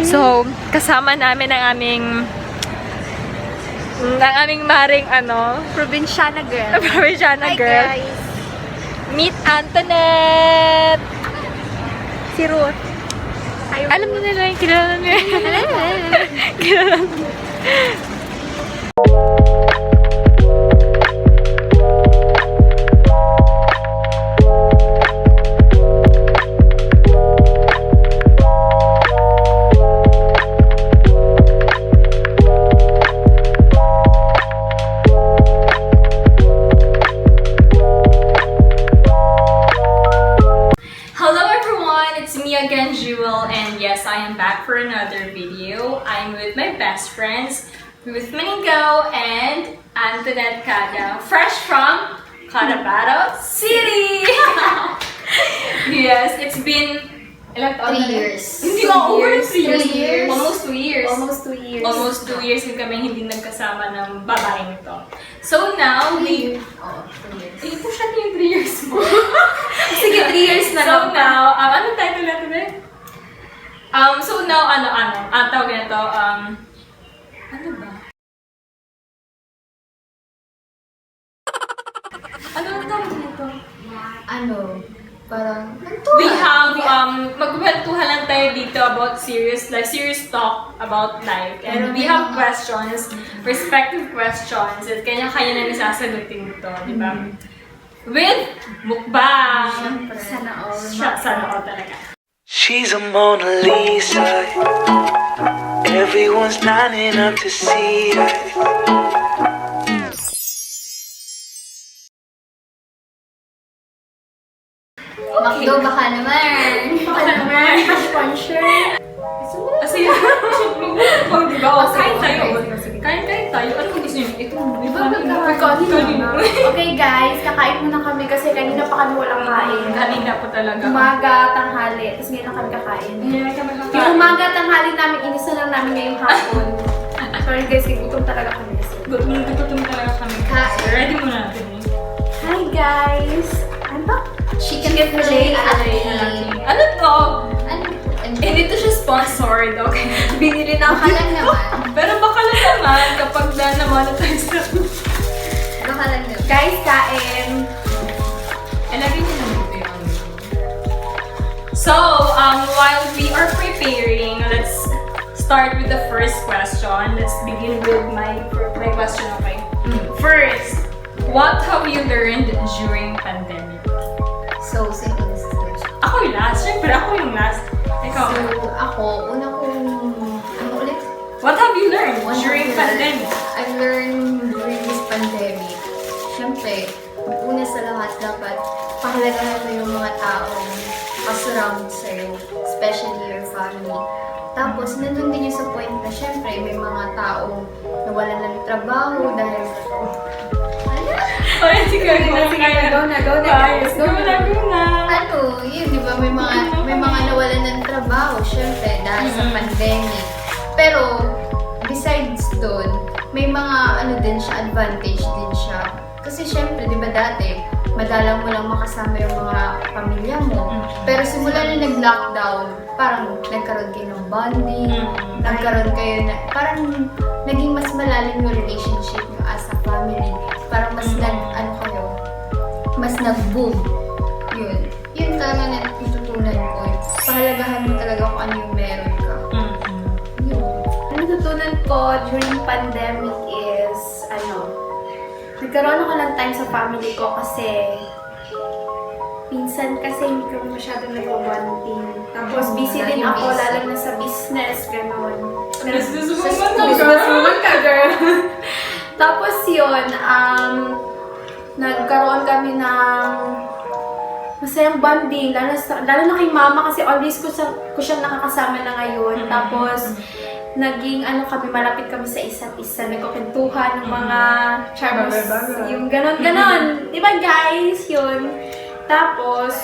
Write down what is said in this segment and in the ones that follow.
So, kasama namin ang aming maring Probinsyana girl. Parisiana Hi girl. guys. Meet Antoinette! Si Ruth. Hi, Alam mo nila yung kilala niya. Kilala mo. Again, Jewel, and yes, I am back for another video. I'm with my best friends, Ruth Manigo and Antoinette Caga, fresh from Cotabato City! Yes, it's been 3 years. Hindi ko over 3 years. 3 years. Almost 2 years. Almost 2 years. Almost 2 years din kami hindi nagkasama ng babaeng ito. So now, we... Oh, 2 years. I-push natin yung 3 years mo. Sige, 3 years na So lang. now, anong title natin eh? So now, tawag na ito, ano ba? Ano ang tawag nito? Ano? Parang, We have, magkwentuhan lang tayo dito about serious talk about life. And we have questions, respective questions, at kanya-kanya na nasasagutin ito, di ba? With mukbang! Sana all. Sana all talaga. She's a Mona Lisa. Everyone's lining up to see her. Makdo, baka naman. Baka naman. Sponsor. Kasi, mukbang, di ba? O, kain tayo. Kain tayo. Ano kung gusto nyo? Ito, di ba? Okay guys, kakain muna kami kasi kanina pa kami walang kain. Kanina po talaga. Umaga, tanghali, tapos ngayon lang kami kakain. Hindi kami Yung kakain. umaga, tanghali namin, inis na lang namin ngayong hapon. Sorry guys, gutom talaga kami kasi. Gutom talaga kami. Kain. Ready muna natin eh. Hi guys! Ano ba? Chicken fillet Ano to? Ano? Hindi to siya sponsored, okay? Binili na Baka lang naman. Pero baka lang naman kapag na-monetize na. Baka lang naman. Guys, kain! Ilagay niyo na dito yung So, while we are preparing, let's start with the first question. Let's begin with my question, okay? First, what have you learned during pandemic? So, simple is this. Ako yung last. Siyempre, ako yung last. Ikaw. So, ako, una kong... Ano ulit? What have you learned What during have you pandemic? I've learned during this pandemic, syempre, una sa lahat dapat pahalagahan mo yung mga taong kasurround sa'yo, especially your family. Tapos, nandun din yung sa point na syempre, may mga taong nawalan ng trabaho dahil Oh, sige, Go na, guys. Go na. ano, yun, di ba, may mga nawalan ng trabaho, syempre, dahil sa pandemic. Pero, besides doon, may mga, din siya, advantage din siya. Kasi syempre, di ba dati, madalang mo lang makasama yung mga pamilya mo. Pero simula na nag-lockdown, parang nagkaroon kayo ng bonding, nagkaroon kayo na, parang naging mas malalim yung relationship nyo as a family. Parang mas mas nag-boom. Yun talaga na natutunan ko. Pahalagahan mo talaga kung ano yung meron ka. Yun. Ang natutunan ko during pandemic is, nagkaroon ako ng time sa family ko kasi minsan kasi hindi kami masyadong nag-bonding. Tapos busy din laging ako, busy. lalo na sa business, gano'n. Businesswoman ka, girl. Tapos yun, nagkaroon kami ng masayang bonding, lalo na kay mama kasi always ko siyang nakakasama na ngayon. Tapos, naging kami, malapit kami sa isa't isa, nagkukwentuhan ng mga charms, yung ganon. Di ba guys? Yun. Tapos,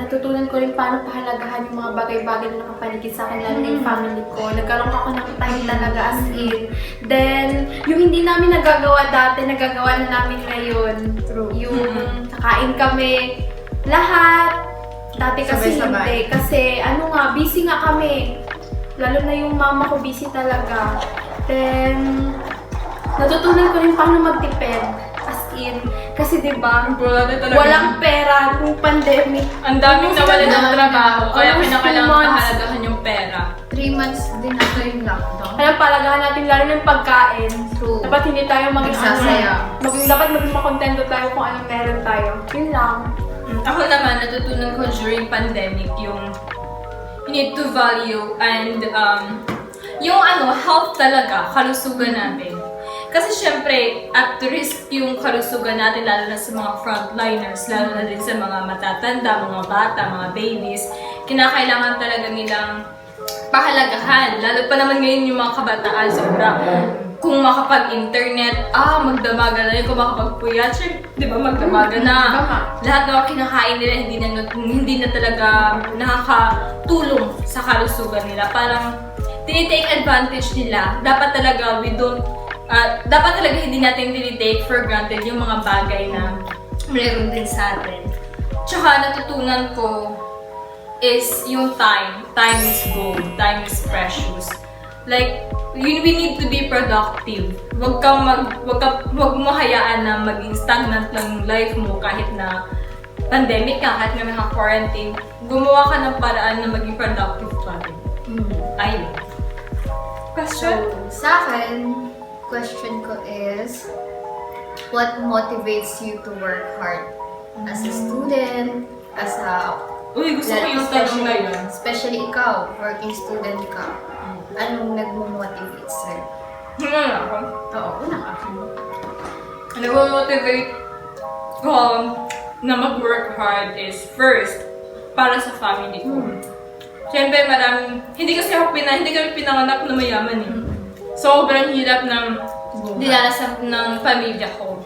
natutunan ko rin paano pahalagahan yung mga bagay-bagay na nakapaligid sa akin, lalo na yung family ko. Nagkaroon ako ng time talaga as in. Then, yung hindi namin nagagawa dati, nagagawa na namin ngayon. True. Yung kakain kami lahat, Dati kasi Sabay-sabay. hindi. Kasi busy nga kami. Lalo na yung mama ko, busy talaga. Then, natutunan ko rin paano magtipid. As in, kasi diba, Grabe talaga. walang pera nung pandemic. Ang daming nawalan ng trabaho, kaya Almost kinakailangan 2 months. pahalagahan yung pera. 3 months din ako yung lockdown. Kaya palagahan natin lalo ng pagkain. True. Dapat hindi tayo maging Nagsasaya. dapat maging makontento tayo kung anong meron tayo. Yun lang. Ako naman, natutunan ko during pandemic yung you need to value and yung health talaga, kalusugan natin. Kasi syempre, at risk yung kalusugan natin, lalo na sa mga frontliners, lalo na din sa mga matatanda, mga bata, mga babies, kinakailangan talaga nilang pahalagahan. Lalo pa naman ngayon yung mga kabataan, sobra. Kung makapag-internet, magdamagan na yun. Kung makapag-puyat, di ba, magdamagan na. Tama. Lahat ng mga kinakain nila, hindi na talaga nakakatulong sa kalusugan nila. Parang, tinitake advantage nila. Dapat talaga, dapat talaga hindi natin tinitake for granted yung mga bagay na meron din sa atin. Tsaka, natutunan ko is yung time. Time is gold. Time is precious. Like, we need to be productive. Wag mo hayaan na maging stagnant lang yung life mo kahit na pandemic ka, kahit na may quarantine. Gumawa ka ng paraan na maging productive pa rin. Ayun. Question? Sa akin, question ko is, what motivates you to work hard? As a student, as a... Uy, gusto ko yung tanong na yun. Especially ikaw, working student ka. Anong nagmo-motivate sa'yo? Ako. Oo, una ka. Nag-motivate ko na mag-work hard is first, para sa family ko. Siyempre, hindi kami pinanganak na mayaman eh. Sobrang hirap ng dinalasan ng pamilya ko.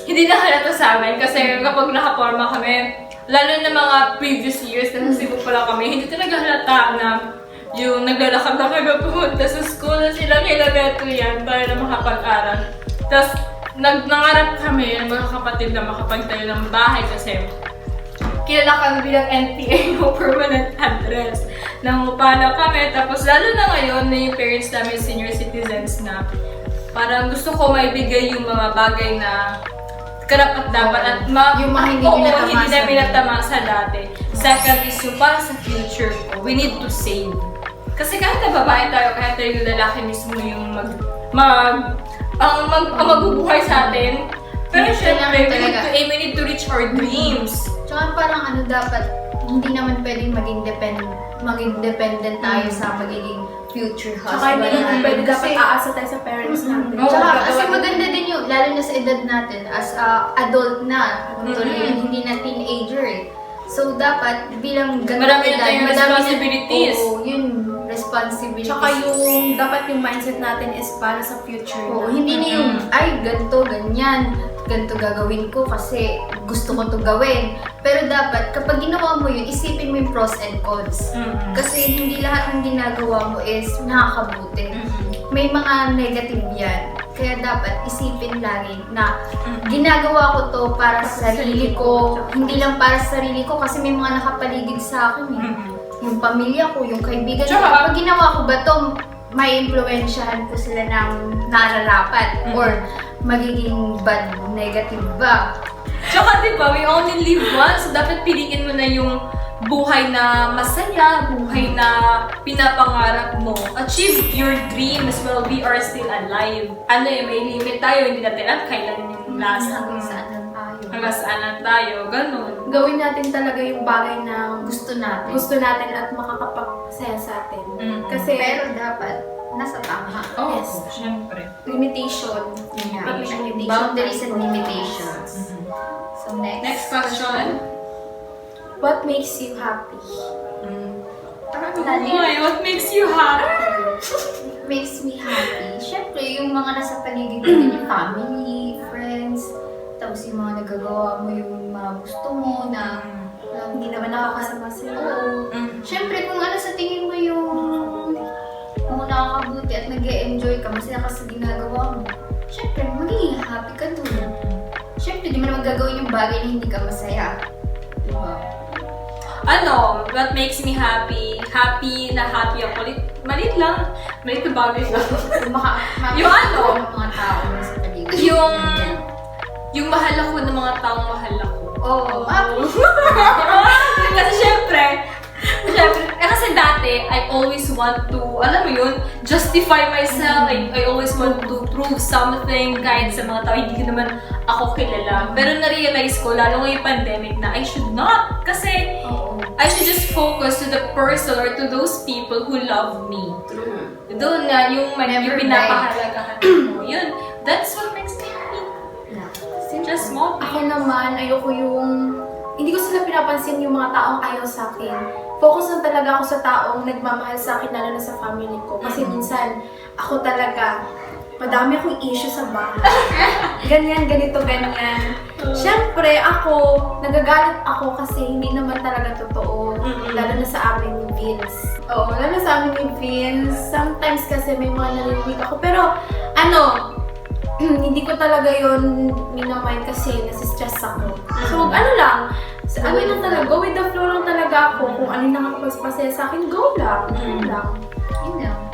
Hindi na halata sa amin kasi kapag nakaporma kami, lalo na mga previous years na nasa Cebu pa lang kami, hindi talaga halata na yung naglalakad na kami pumunta sa school na silang kilometro yan para na makapag-aral. Tapos, nangarap kami ng mga kapatid na makapagtayo ng bahay kasi kilala kami bilang NPA, no permanent address. Nangupa na kami. Tapos, lalo na ngayon na yung parents namin senior citizens na parang gusto ko maibigay yung mga bagay na karapat dapat at Yung mga hindi pinatamasa. hindi na pinatamasa dati. Second is yung para sa future ko, we need to save. Kasi kahit na babae tayo, kahit na yung lalaki mismo yung magbubuhay sa atin. Pero syempre, we need to reach our dreams. Tsaka parang dapat, hindi naman pwedeng maging dependent tayo sa magiging future husband. Tsaka hindi naman pwede dapat Kasi- aasa tayo sa parents natin. Oo. Tsaka gagawa kasi din. maganda din yung, lalo na sa edad natin, as adult na, hindi na teenager eh. So, dapat bilang Marami na tayong responsibilities. Oo, yun, responsibilities. Tsaka dapat yung mindset natin is para sa future. Oo, na. hindi na yung, ay, ganito, ganyan, ganito gagawin ko kasi gusto ko to gawin. Pero dapat, kapag ginawa mo yun, isipin mo yung pros and cons. Kasi hindi lahat ng ginagawa mo is nakakabuti. May mga negative yan. Kaya dapat isipin lagi na ginagawa ko to para sa sarili ko. Hindi lang para sa sarili ko kasi may mga nakapaligid sa akin eh. Yung pamilya ko, yung kaibigan ko. Tsaka- Kapag ginawa ko ba to, may influensyahan ko sila ng nararapat or magiging bad, negative ba. Tsaka diba, we only live once. So dapat piliin mo na yung buhay na masaya, buhay na pinapangarap mo. Achieve your dreams while we are still alive. May limit tayo, hindi natin alam kailan yung last. Hanggang saan lang tayo. Hanggang saan lang tayo, ganun. Gawin natin talaga yung bagay na Gusto natin. gusto natin at makakapagpasaya sa atin. Kasi Pero dapat, nasa tama. Oh, Yes. syempre. limitation. Yeah. Pag may limitation Boundaries and tayo. limitations. So Next question. What makes you happy? What makes you happy? Makes me happy. Siyempre, yung mga nasa paligid natin, yung family, friends, tapos yung mga nagagawa mo yung mga gusto mo na Hindi naman nakakasama sila. Oo. Siyempre, kung ano sa tingin mo yung nakakabuti at nag-e-enjoy ka, masaya ka sa ginagawa mo, siyempre, magiging happy ka dun. Siyempre, di mo naman gagawin yung bagay na hindi ka masaya. Diba? what makes me happy? Happy ako. Maliit lang. Maliit na bagay lang. Yung mga tao sa paligid. yung mahal ako ng mga taong mahal ako. Oo. Kasi syempre, kasi dati, I always want to, alam mo yun, justify myself. I always want to prove something kahit sa mga tao, hindi ko naman ako kilala. Pero na-realize ko, lalo ngayong pandemic na, I should not. Kasi, I should just focus to the person or to those people who love me. Doon nga, yung pinapahalagahan mo. Yun, that's what makes me happy. Just small things. Ako naman, ayoko hindi ko sila pinapansin yung mga taong ayaw sa akin. Focus lang talaga ako sa taong nagmamahal sa akin, lalo na sa family ko. Kasi minsan, ako talaga, madami akong issue sa bahay. Ganyan, ganito, ganyan. Siyempre, nagagalit ako kasi hindi naman talaga totoo. Lalo na sa amin ni Vince. Oo, lalo na sa amin ni Vince. Sometimes kasi may mga narinig ako. Pero, hindi ko talaga yun minamind kasi nasistress ako. So, lang lang talaga, go with the flow lang talaga ako. Kung ano yung nakakapagpasaya sa akin, go lang.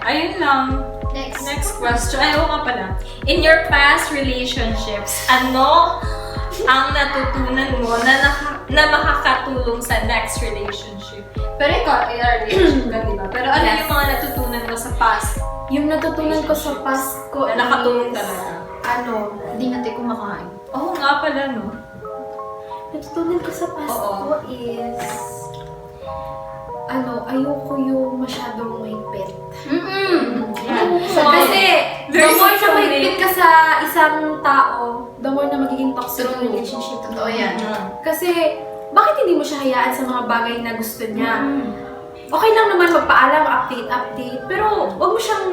Ayun lang. Next question. Ayaw nga pala. In your past relationships, ano ang natutunan mo na makakatulong sa next relationship? Pero ikaw, relationship ka, diba? Pero ano yung mga natutunan mo sa past? Yung natutunan ko sa past ko Na nakatulong talaga. Hindi natin kumakain. Oo nga pala, no? Natutunan ko sa past ko is, ayoko yung masyadong mahigpit. Kasi, the more na mahigpit ka sa isang tao, the more na magiging toxic yung relationship. Totoo yan. Kasi, bakit hindi mo siya hayaan sa mga bagay na gusto niya? Okay lang naman magpaalam, update, pero wag mo siyang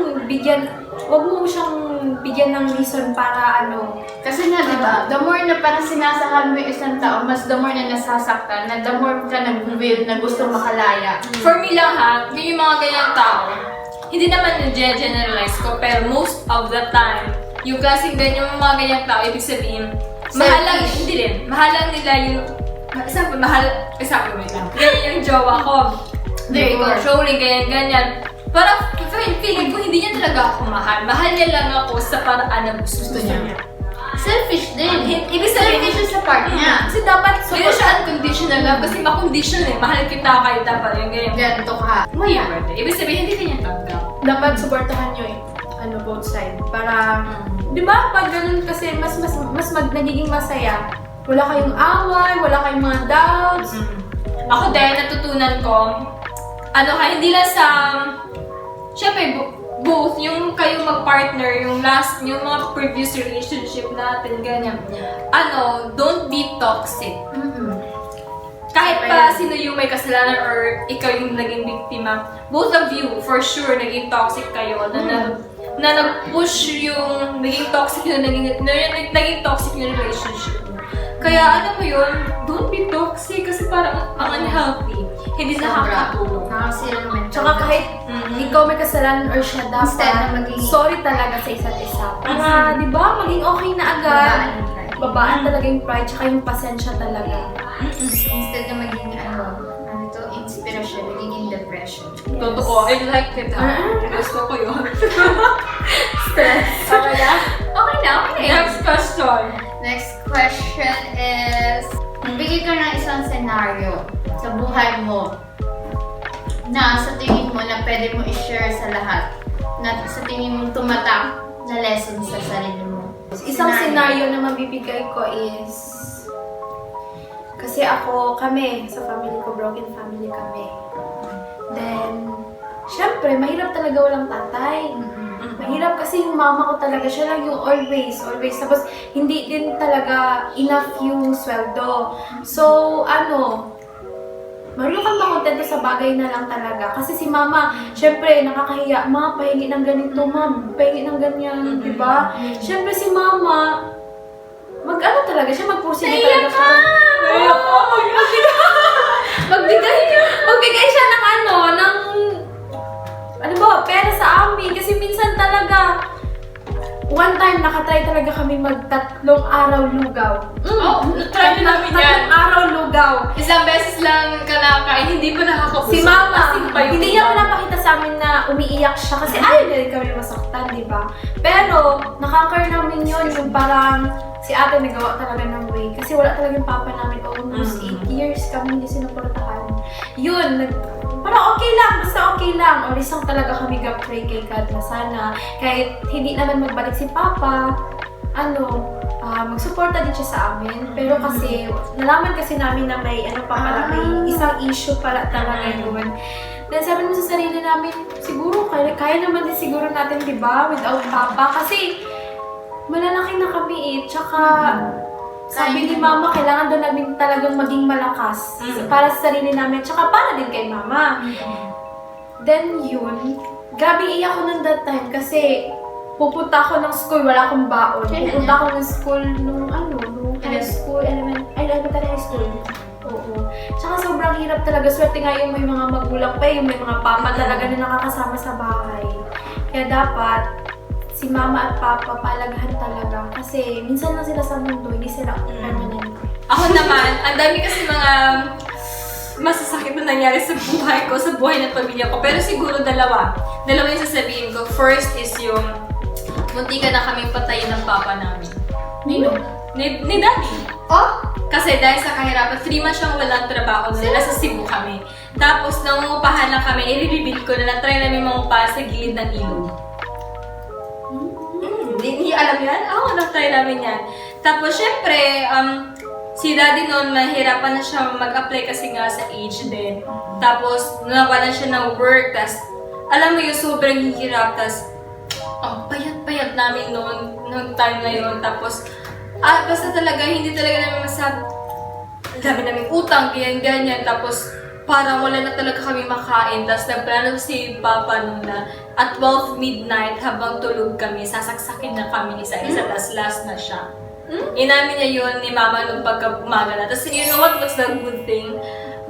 bigyan ng reason para Kasi nga, di ba, the more na parang sinasakal mo yung isang tao, mas the more na nasasaktan, na the more ka nag-will na gusto makalaya. For me lang ha, yung mga ganyang tao, hindi naman na-generalize ko, pero most of the time, yung klaseng yung mga ganyang tao, ibig sabihin, mahal lang nila yung, wait lang, ganyan yung jowa ko. Very controlling, ganyan. Parang feeling ko hindi niya talaga ako mahal. Mahal niya lang ako sa paraan na gusto niya. Selfish din. Ibig sabihin, Selfish sa part niya. kasi dapat, hindi siya unconditional love kasi ma-condition mahal kita kayo dapat yung ganyan. Ganito ka. Wala. Ibig sabihin, hindi kanya tanggap. dapat supportahan nyo both side. Para, di ba, pag ganun kasi nagiging masaya. Wala kayong away, wala kayong mga doubts. Ako din, natutunan ko, hindi lang sa, syempre, both, yung kayo mag-partner, yung mga previous relationship natin, ganyan. Don't be toxic. Kahit pa sino yung may kasalanan or ikaw yung naging biktima, both of you, for sure, naging toxic kayo, na nag-push yung naging toxic yung relationship mo. Kaya, mo yun, don't be toxic kasi parang ang unhealthy. Hindi nakakatulong. Nakasira naman. Tsaka kahit ikaw may kasalanan or siya, Instead na dapat maging sorry talaga sa isa't isa. Para, di ba, maging okay na agad. Babaan talaga yung pride, tsaka yung pasensya talaga. Instead na maging inspiration, magiging depression. Totoo. I like it, ha? Gusto ko yun. Stress. Okay na? Okay na. Next question. Next question is, bigay ka ng isang scenario sa buhay mo na sa tingin mo na pwede mo i-share sa lahat, na sa tingin mo tumatak na lesson sa sarili mo. Isang scenario na mabibigay ko is, kasi kami, sa family ko, broken family kami. Then, syempre, mahirap talaga walang tatay. Mahirap kasi yung mama ko talaga, siya lang yung always. Tapos, hindi din talaga enough yung sweldo. So, marunong kang makontento sa bagay na lang talaga. Kasi si mama, syempre, nakakahiya. Ma, pahingi ng ganito, ma, pahingi ng ganyan, di ba? Syempre si mama, talaga siya, magpursige talaga siya. Magbigay siya ng pera sa amin. Kasi minsan talaga, one time nakatry talaga kami mag3 araw lugaw. Oh, try na namin yan. Tatlong araw lugaw. Isang beses lang ka nakakain, hindi pa nakakabusog. Si Mama, Asin pa yung hindi niya lugaw. pinapakita sa amin na umiiyak siya kasi ayaw na rin kami masaktan, di ba? Pero, nakanker namin yun, yung parang si ate nagawa talaga ng way. Kasi wala talaga yung papa namin. Almost 8 years kami hindi sinuportahan. Yun, parang okay lang, basta okay lang. O isang talaga kami ga-pray kay God na sana. Kahit hindi naman magbalik si papa, magsuporta din siya sa amin. Pero kasi, nalaman kasi namin na may may isang issue pala talaga yun. Then sabi naman sa sarili namin, siguro, kaya naman din siguro natin, di ba, without papa. Kasi, malalaki na kami eh. Tsaka, sabi ni Mama, kailangan doon namin talagang maging malakas. Para sa sarili namin, tsaka para din kay Mama. Then yun, grabe iyak ko nung that time kasi pupunta ako ng school, wala akong baon. Pupunta ako ng school nung high school, elementary high school. Oo. Tsaka sobrang hirap talaga. Swerte nga yung may mga magulang pa, yung may mga papa talaga na nakakasama sa bahay. Kaya dapat, si Mama at Papa palagahan talaga. Kasi minsan lang sila sa mundo, hindi sila permanent. Ako naman, ang dami kasi mga masasakit na nangyari sa buhay ko, sa buhay ng pamilya ko. Pero siguro dalawa. Dalawa yung sasabihin ko. First is yung munti ka na kaming patayin ng papa namin. Nino? Ni Daddy. Oh? Kasi dahil sa kahirapan, 3 months siyang walang trabaho na nasa Cebu kami. Tapos, nangungupahan lang kami, i-reveal ko na try namin mangupahan sa gilid ng ilog. Hindi alam yan? Oo, na-try namin yan. Tapos, syempre, si Daddy noon, mahirapan na siya mag-apply kasi nga sa age din. Tapos, nawalan siya ng work. Tapos, alam mo yung sobrang hirap. Tapos, ang payat-payat namin noong time na yun. Tapos, basta talaga, hindi talaga namin masabi. Ang dami namin utang, ganyan. Tapos, parang wala na talaga kami makain. Tapos, nagplano si Papa nung na at 12 midnight, habang tulog kami, sasaksakin na kami ni isa-isa. Tapos, last na siya. Inamin niya yun ni Mama nung pagka-umaga na. Tapos, you know what's the good thing?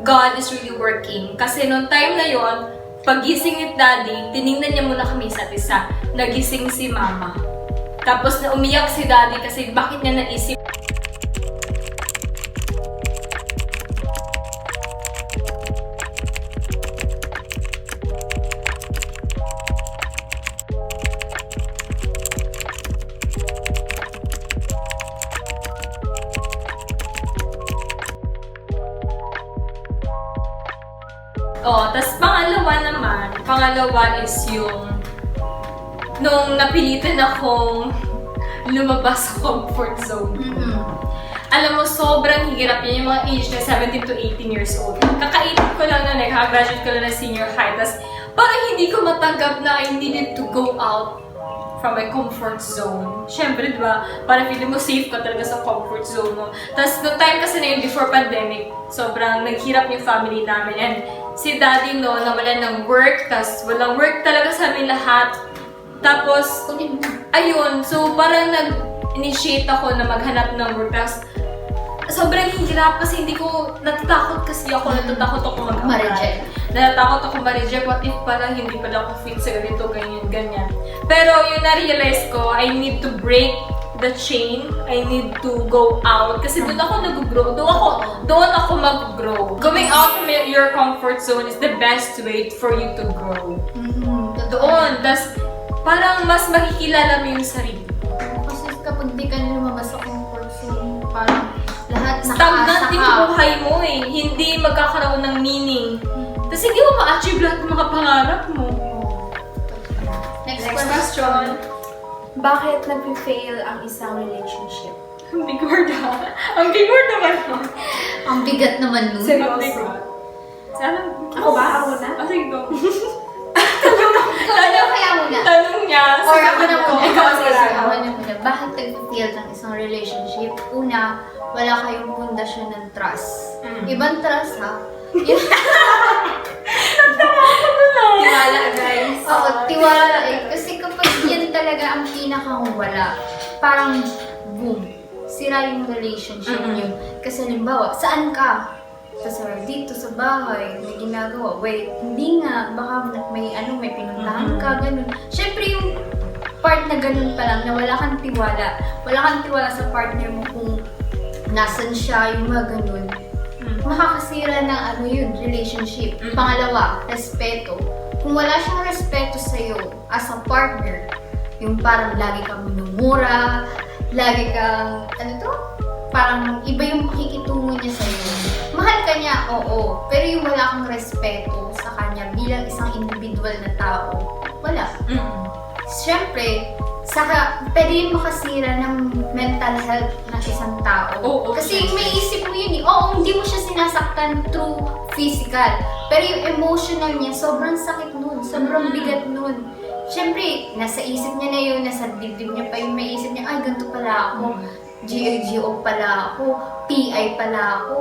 God is really working. Kasi nung time na yun, pagising ni Daddy, tinignan niya muna kami isa't isa. Nagising si Mama. Tapos na umiyak si Daddy kasi bakit niya naisip. Tas pangalawa is yung nung napilitan akong lumabas sa comfort zone. Alam mo, sobrang hirap yan yung mga age na 17 to 18 years old. Kakaitip ko lang na graduate ko lang na senior high. Tas parang hindi ko matanggap na I needed to go out from my comfort zone. Siyempre, di ba? Parang feeling mo safe ka talaga sa comfort zone mo. Tapos, no time kasi na yun, before pandemic, sobrang naghirap yung family namin. And si Daddy, nawalan ng work. Tapos, walang work talaga sa amin lahat. Tapos, ayun. So, parang nag-initiate ako na maghanap ng work. Tapos, sobrang hirap kasi natatakot ako mag-apply. Natatakot ako ma-reject. What if parang hindi pala ako fit sa ganito, ganyan. Pero yung na-realize ko, I need to break the chain. I need to go out. Kasi doon ako nag-grow. Doon ako mag-grow. Going out from your comfort zone is the best way for you to grow. Doon. Tas parang mas makikilala mo yung sarili. Kasi kapag di ka lumabas sa comfort zone, parang lahat stagnant yung buhay mo eh. Hindi magkakaroon ng meaning. Tapos hindi mo ma-achieve lahat ng mga pangarap mo. Next question. Bakit nag-fail ang isang relationship? Ang big word ha. Ang big word naman mo. Ang bigat naman nun. Ang big word. Ako ba? Ako na? Sige, go. Kaya muna. Tanong niya. Or ako na muna. Ikaw Ako na muna. Bakit nag-fail ang isang relationship? Una, wala kayong pundasyon ng trust. Ibang trust ha. Tiwala, guys. Oo, tiwala eh. Kasi kapag yan talaga ang pinakang wala, parang boom, sira yung relationship niyo. Kasi halimbawa, saan ka? Dito sa bahay, may ginagawa. Wait, hindi nga, baka may pinuntahan ka, ganun. Siyempre yung part na ganun pa lang, na wala kang tiwala sa partner mo kung nasan siya, yung mga ganun. Makakasira ng yun, relationship. Pangalawa, respeto. Kung wala siyang respeto sa'yo as a partner, yung parang lagi kang minumura, lagi kang, parang iba yung pakikitungo niya sa'yo. Mahal ka niya, oo. Pero yung wala kang respeto sa kanya bilang isang individual na tao, wala. Siyempre, pwede yun makasira ng mental health ng isang tao. Kasi may isip mo yun eh. Oo, hindi mo siya sinasaktan through physical. Pero yung emotional niya, sobrang sakit nun. Sobrang bigat nun. Siyempre, nasa isip niya na yun, nasa dibdib niya pa yung may isip niya, ay, ganito pala ako. GAGO pala ako. PI pala ako.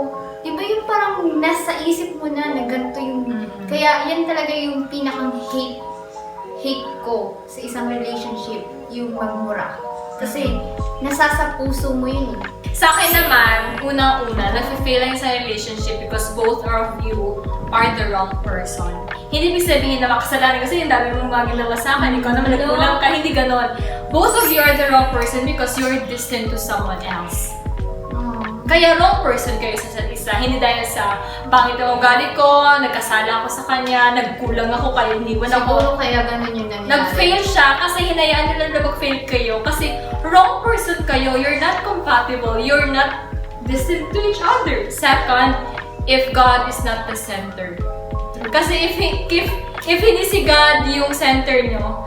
Diba yung parang nasa isip mo na ganito yung... Kaya yan talaga yung pinakang hate ko sa isang relationship, yung magmura. Kasi, nasa sa puso mo yun eh. Sa akin naman, unang-una, nafe-fail lang sa relationship because both of you are the wrong person. Hindi ibig sabihin na makasalanan kasi yung dami mong mga ginawa sa akin, ikaw naman nagkulang ka, hindi ganon. Both of you are the wrong person because you're destined to someone else. Kaya wrong person kayo sa isa't isa. Hindi dahil sa pangit ang ugali ko, nagkasala ako sa kanya, nagkulang ako, kaya iniwan ako. Siguro kaya ganun yung nangyari. Nag-fail siya kasi hinayaan nila na mag-fail kayo. Kasi wrong person kayo, you're not compatible, you're not destined to each other. Second, if God is not the center. Kasi if hindi si God yung center nyo,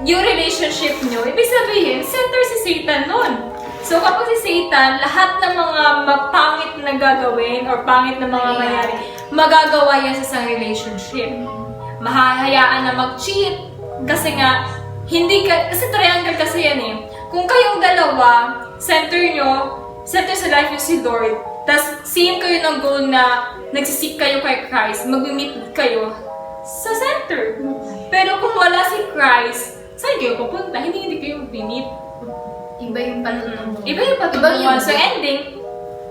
yung relationship nyo, ibig sabihin, center si Satan nun. So kapag si Satan, lahat ng mga mapangit na gagawin or pangit na mga mangyari, magagawa yan sa isang relationship. Mahahayaan na mag-cheat kasi nga, kasi triangle kasi yan eh. Kung kayong dalawa, center sa life nyo si Lord, tas same kayo ng goal na nagsisik kayo kay Christ, mag-meet kayo sa center. Pero kung wala si Christ, saan kayo pupunta? Hindi kayo mag-meet. Iba yung patutungo. Iba yung patutungo. So ending,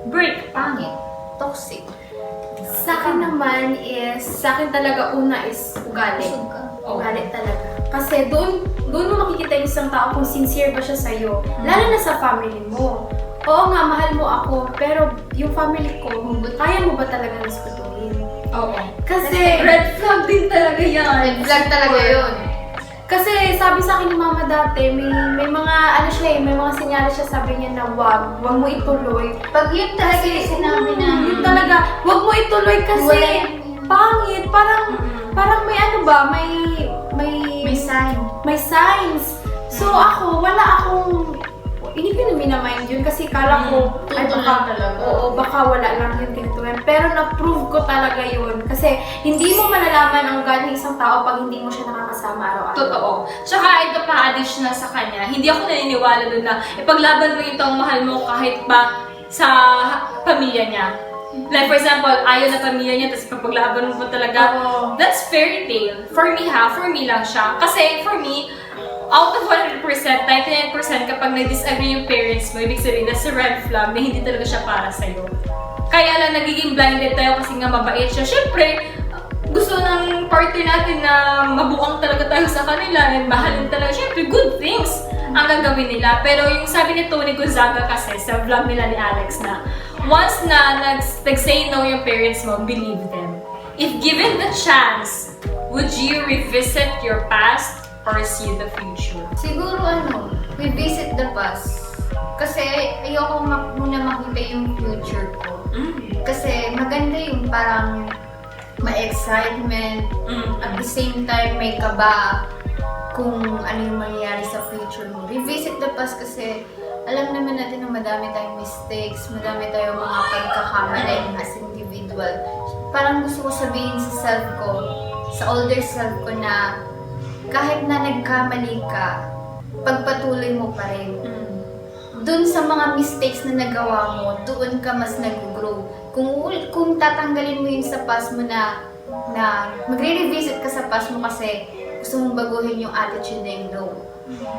break. Pangit. Toxic. Sa akin naman sa akin talaga una is ugali. Busog ka. Ugali talaga. Kasi doon mo makikita yung isang tao kung sincere ba siya sa'yo. Lalo na sa family mo. Oo nga, mahal mo ako, pero yung family ko, kaya mo ba talaga respetuhin? Oo. Kasi Red flag din talaga yan. Red flag talaga yun. Kasi sabi sa akin ni mama dati, may mga may mga sinyalis siya, sabi niya na wag mo ituloy. Pag yun talaga yung sinabi na, Yun talaga, wag mo ituloy kasi pangit, parang may may sign. may signs. So ako, wala akong hindi ko na minamind yun kasi kala ko, ay baka, baka wala lang yun ganito yan. Pero na-prove ko talaga yun. Kasi hindi mo malalaman ang God ng isang tao pag hindi mo siya nakakasama araw-araw. Totoo. Tsaka ito pa additional sa kanya, hindi ako naniniwala doon na ipaglaban mo yung taong mahal mo kahit pa sa pamilya niya. Like for example, ayaw na pamilya niya, tapos pagpaglaban mo talaga, that's fairy tale. For me lang siya. Kasi for me, out of 100%, 99% kapag nag-disagree yung parents mo, ibig sabihin that's a red flag na hindi talaga siya para sa'yo. Kaya lang nagiging blinded tayo kasi nga mabait siya. Siyempre, gusto ng partner natin na mabuang talaga tayo sa kanila and mahalin talaga. Siyempre, good things ang gagawin nila. Pero yung sabi ni Tony Gonzaga kasi sa vlog nila ni Alex na once na nag-say no yung parents mo, believe them. If given the chance, would you revisit your past or see the future? Siguro we visit the past. Kasi ayoko muna makita yung future ko. Kasi maganda yung parang ma-excitement, at the same time may kaba kung ano yung mangyayari sa future mo. Revisit the past kasi alam naman natin na madami tayong mistakes, madami tayong mga pagkakamali as individual. Parang gusto ko sabihin sa self ko, sa older self ko na kahit na nagkamali ka, pagpatuloy mo pa rin. Doon sa mga mistakes na nagawa mo, doon ka mas nag-grow. Kung tatanggalin mo yun sa past mo na magre-revisit ka sa past mo kasi gusto mong baguhin yung attitude na yung no.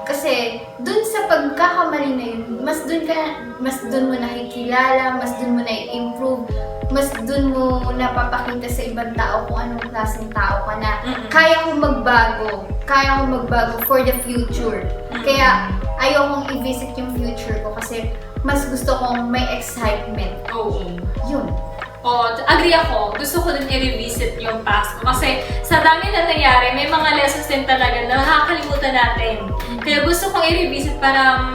Kasi doon sa pagkakamali na yun, mas doon mo nakikilala, mas doon mo na-improve, mas doon mo napapakita sa ibang tao kung anong klaseng tao ka na kaya kong magbago for the future. Kaya ayaw kong i-visit yung future ko kasi mas gusto kong may excitement. Oo. Yun. Oh, agree ako. Gusto ko din i-revisit yung past ko. Kasi sa dami na nangyari, may mga lessons din talaga na nakakalimutan natin. Kaya gusto kong i-revisit para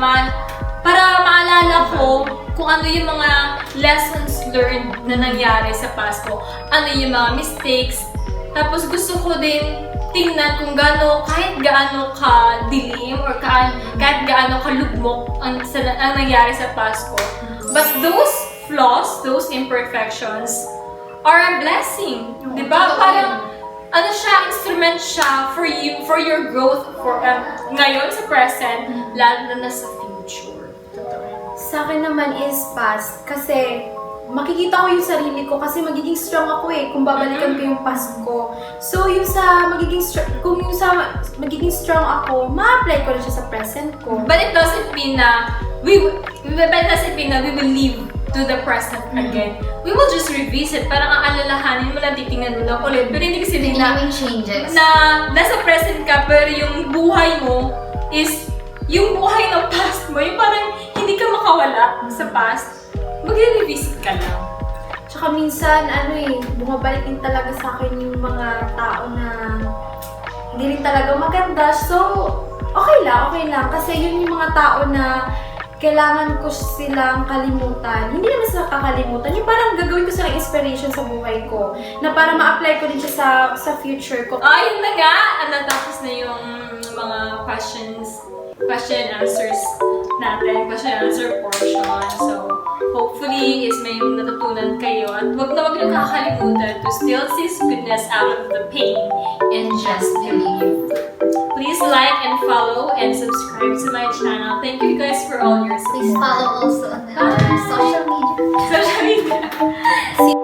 maalala ko kung ano yung mga lessons learned na nangyari sa past ko. Ano yung mga mistakes. Tapos gusto ko din tingnan kung kahit gaano ka dilim or kahit gaano ka lugmok ang nangyari sa past ko. But those flaws, those imperfections, are a blessing. Di ba? Parang, instrument siya for you, for your growth, ngayon sa present, lalo na sa future. Sa akin naman is past. Kasi makikita ko yung sarili ko kasi magiging strong ako kung babalikan ko yung past ko. So, yung sa magiging strong ako, ma-apply ko rin siya sa present ko. But it doesn't mean na we will live to the present again. We will just revisit. Parang aalalahanin mo lang, titingnan mo lang ulit. Pero hindi kasi Tingnan changes. na nasa present ka, pero yung buhay mo is yung buhay ng past mo. Yung parang hindi ka makawala sa past. Mag-revisit ka lang. Tsaka minsan, bumabalik din talaga sa akin yung mga tao na hindi rin talaga maganda. So, okay lang. Kasi yun yung mga tao na kailangan ko silang kalimutan. Hindi naman sila kakalimutan. Yung parang gagawin ko silang inspiration sa buhay ko. Na para ma-apply ko din siya sa future ko. Yun na nga! Natapos na yung mga question answers natin. Question answer portion. So, hopefully is may natutunan kayo. At wag na niyo kakalimutan to still see goodness out of the pain and just believe. Please like and follow and subscribe to my channel. Thank you guys for all your support. Please follow also on our social media. Social media.